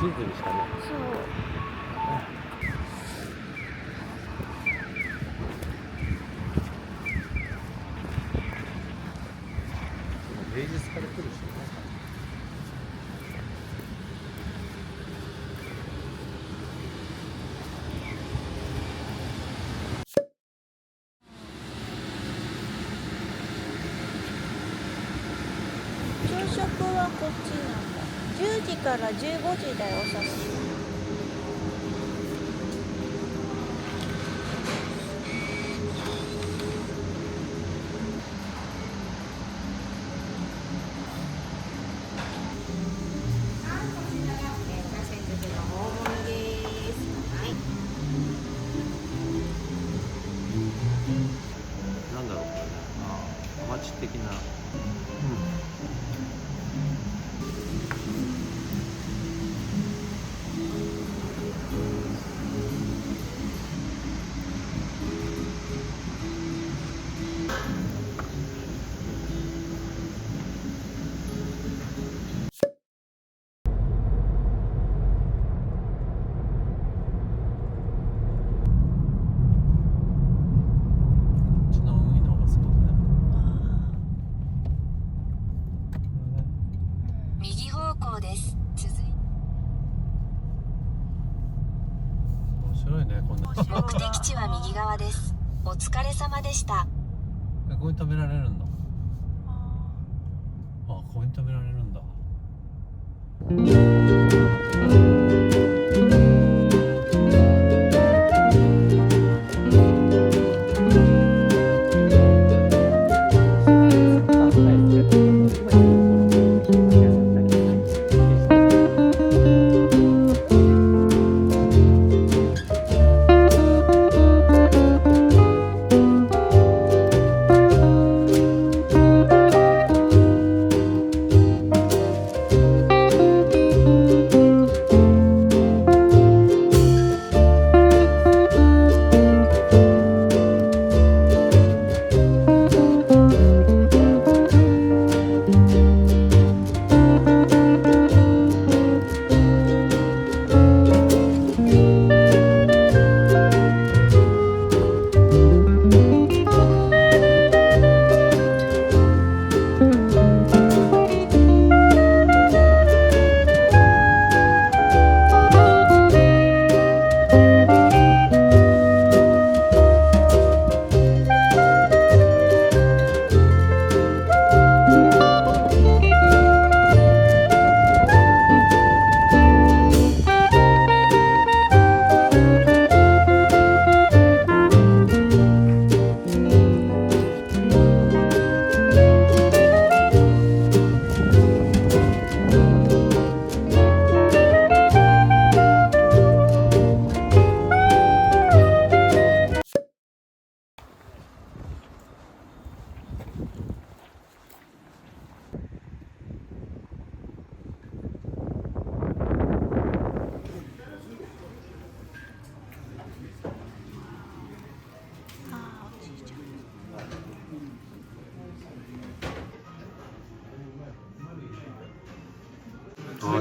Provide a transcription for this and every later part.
ずりずりしたね。そう。平日から来るしね。朝食はこっちなんだ。10時から15時だよ、お刺身。なんだろうこれね。お待ち的な。右方向です。続いて面白いねこんな。目的地は右側です。お疲れ様でした。ここに止められるんだ。ここに止められるんだ。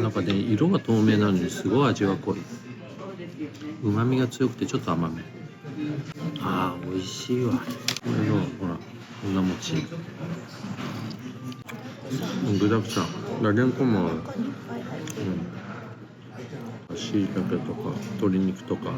なんかね色が透明なのにすごい味が濃い。旨味が強くてちょっと甘め。美味しいわ。これのほらこんな餅。具だくさん。レンコンもある。しいたけとか鶏肉とか。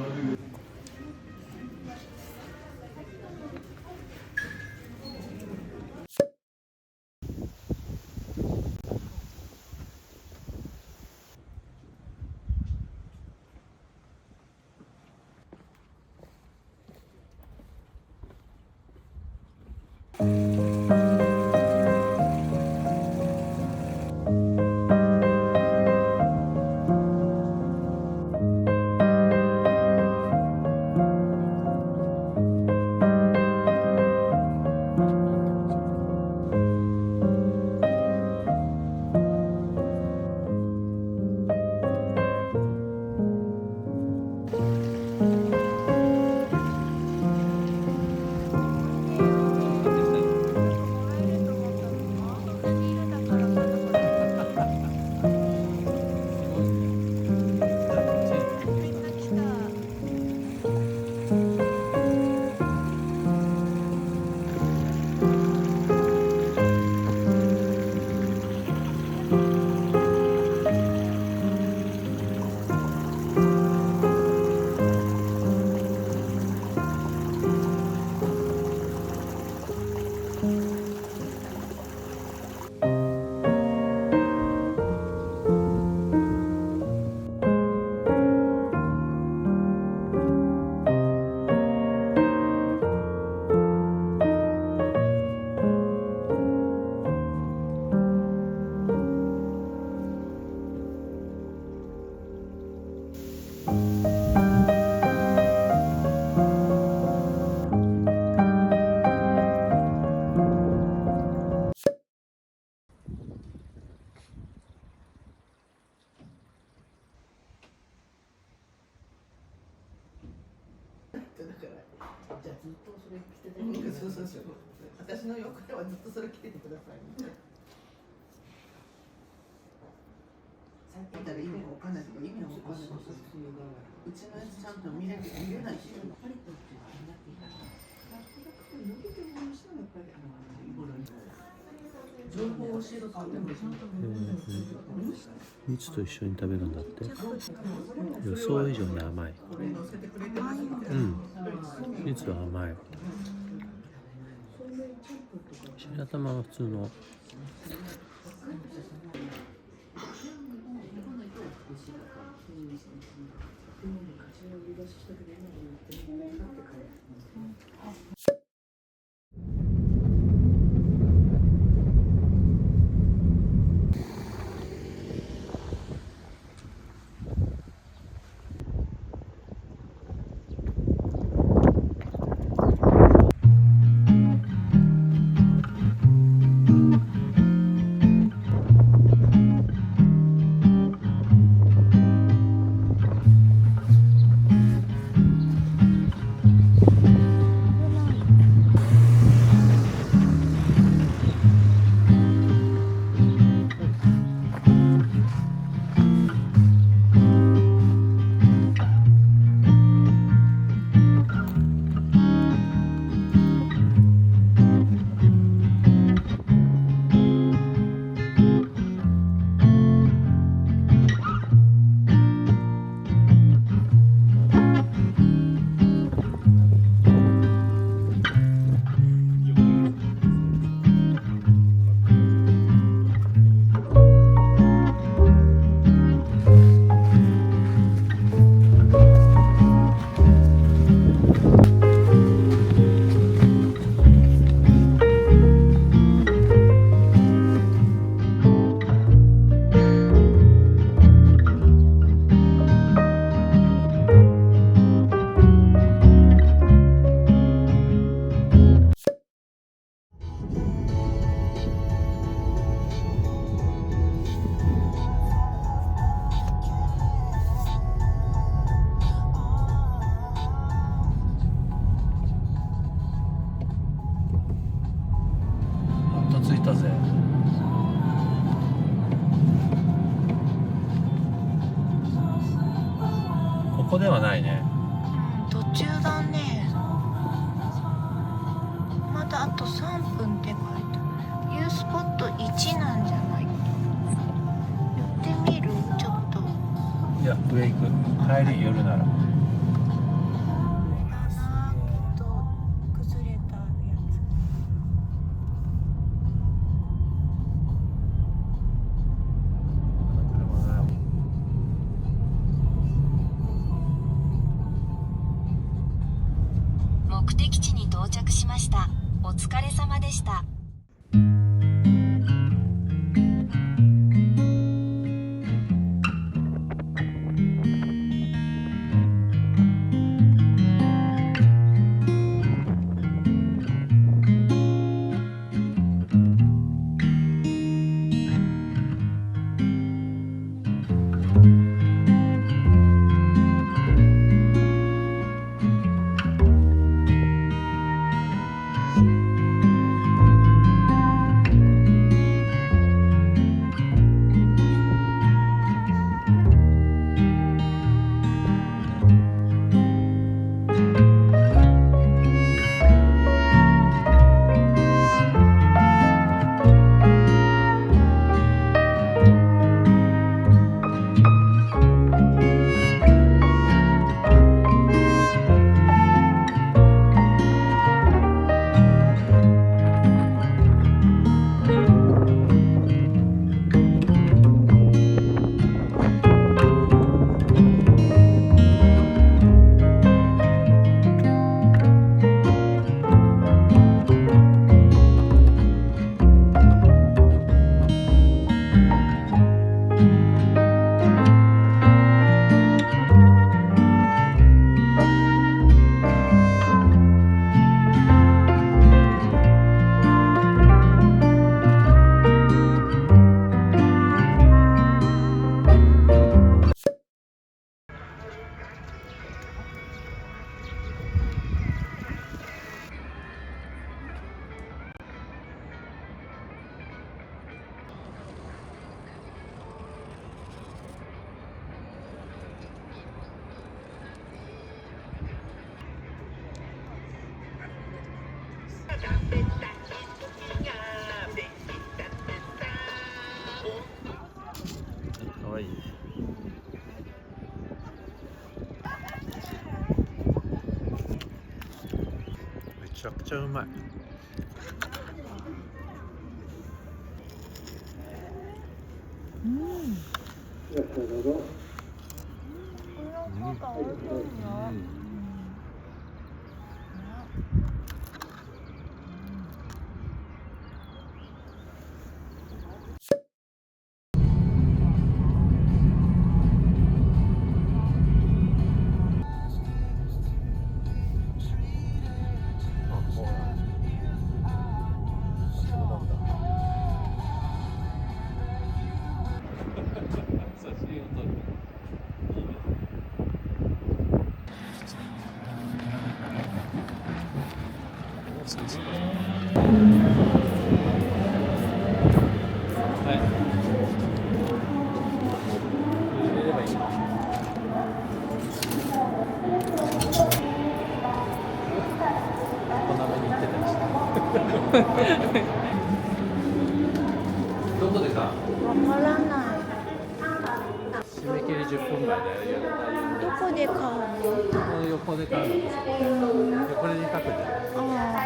ですよ。私の横ではずっとそれ着ててくださいみたいな。さっき言ったら意味わかんないけど意味わかんない。うちのやつちゃんと見れないし。情報を教えるか蜜と一緒に食べるんだって予想以上に甘い蜜は甘い白玉は普通の着いたぜここではないね途中だね。まだあと3分って書いてある。ユースポット1なんじゃない？寄ってみる？ちょっと。いや上行く帰り夜なら崩れたやつ。目的地に到着しました。お疲れ様でした。ちゃくちゃうまい。どこでか？わからない。締め切り10分前だよ。どこで買うの？横で買うの。横に書くじゃん。あ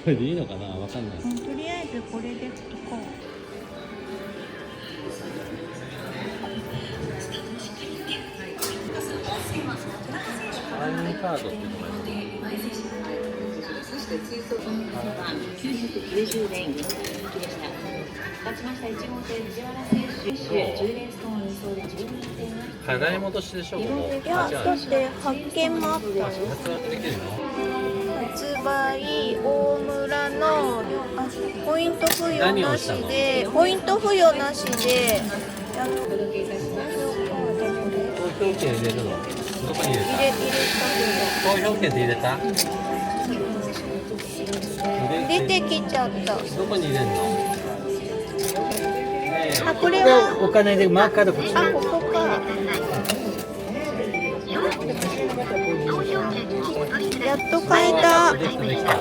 これでいいのかな、わかんない。あ、とりあえずこれで行こう。会員カードっていうのがある。990年に人気でした。勝ちました1号艇藤原選手へ10レーストーンに総で12点が払い戻しでしょ、ここ。いや、だって発見もあったよ。発売できるの？発売大村のポイント付与なしで、ポイント付与なしでやっお届けいたします。投票券入れるの？どこに入れた？入れ投票券で入れた？出てきちゃった。どこに入れるの？あ、これはお金でマーカーでこっち。あ、ここか。やっと買えた。できたできた。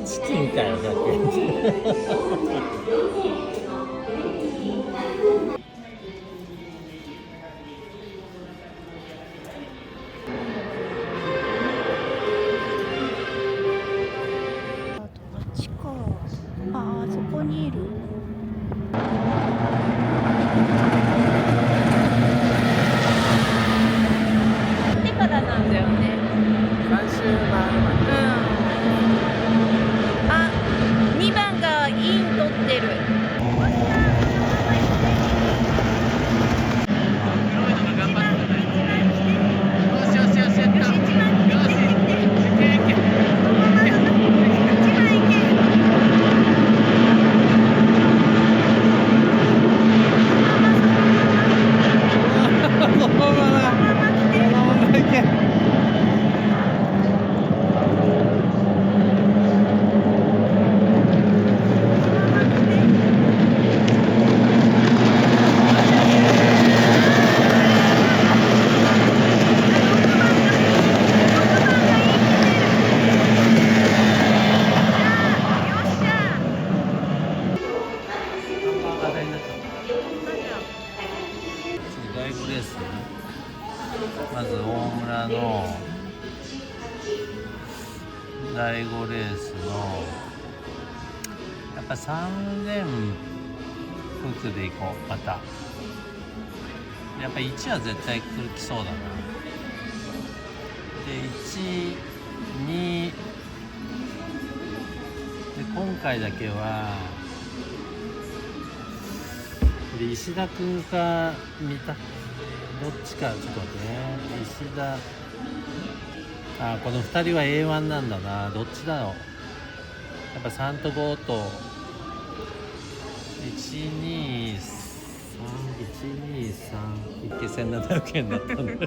チキンかよだって。あっちか。あ、あそこにいる。でからなんだよね。3週回るまで。あ、2番がイン取ってる。第5レース、まず大村の第5レースのやっぱ3連複でいこう。またやっぱ1は絶対来そうだな。で1、2で今回だけはで石田君か見た、どっちかちょっと待ってね。石田、あ、この2人は A1 なんだな。どっちだろう。やっぱ3と5と123、123、一気1700円だったんで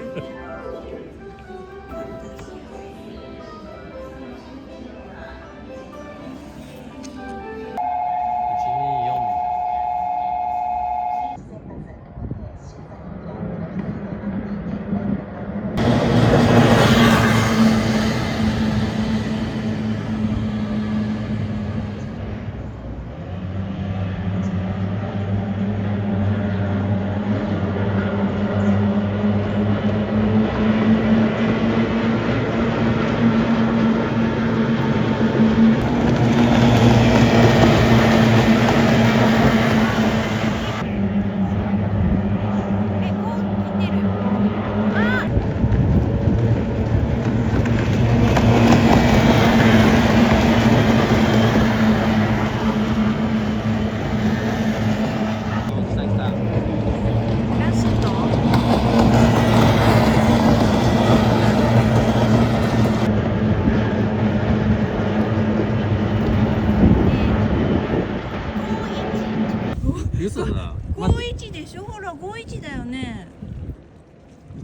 51だよね。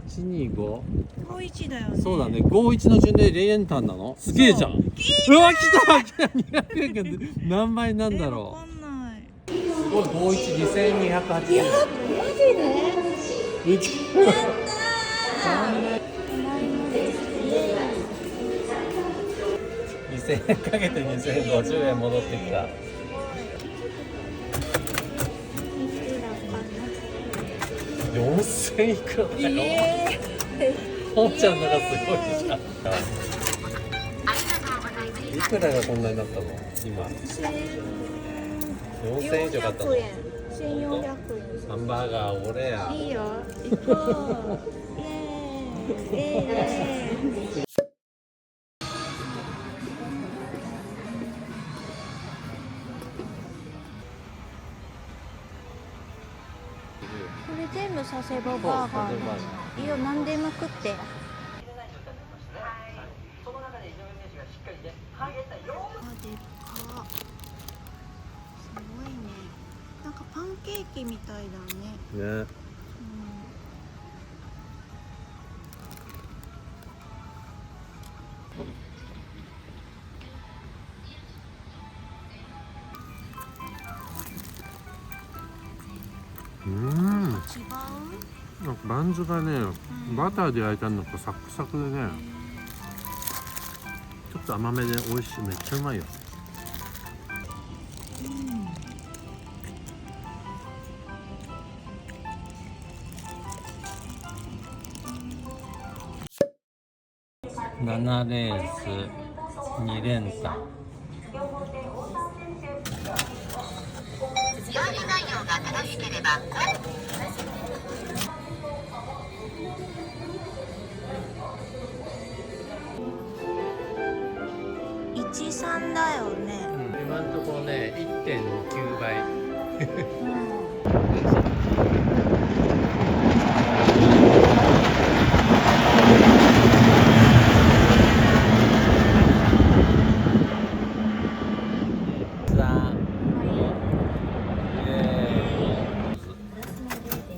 125 51だよね。そうだね、51の順で連単なのすげえじゃん。うわ、来た200円が何倍なんだろわかんない。う。すごい、512280円。マジで？うち2000円かけて2050円戻ってきた。4000いくらだよ。ほんちゃんならすごいじゃん。いくらがこんなになったの今。4000円以上買ったの。1400円。ハンバーガー俺や。いいよ。行こう。ねえ。これ全部佐世保バーガーなの。いいよ、何でも食って。あ、でっか。すごいね。なんかパンケーキみたいだね。ね。違う？なんかバンズがね、バターで焼いたのかサクサクでね、ちょっと甘めで美味しい。めっちゃうまいよ。7レース2連単。13だよね。今のところね 1.9 倍。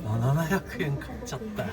700円買っちゃったよ。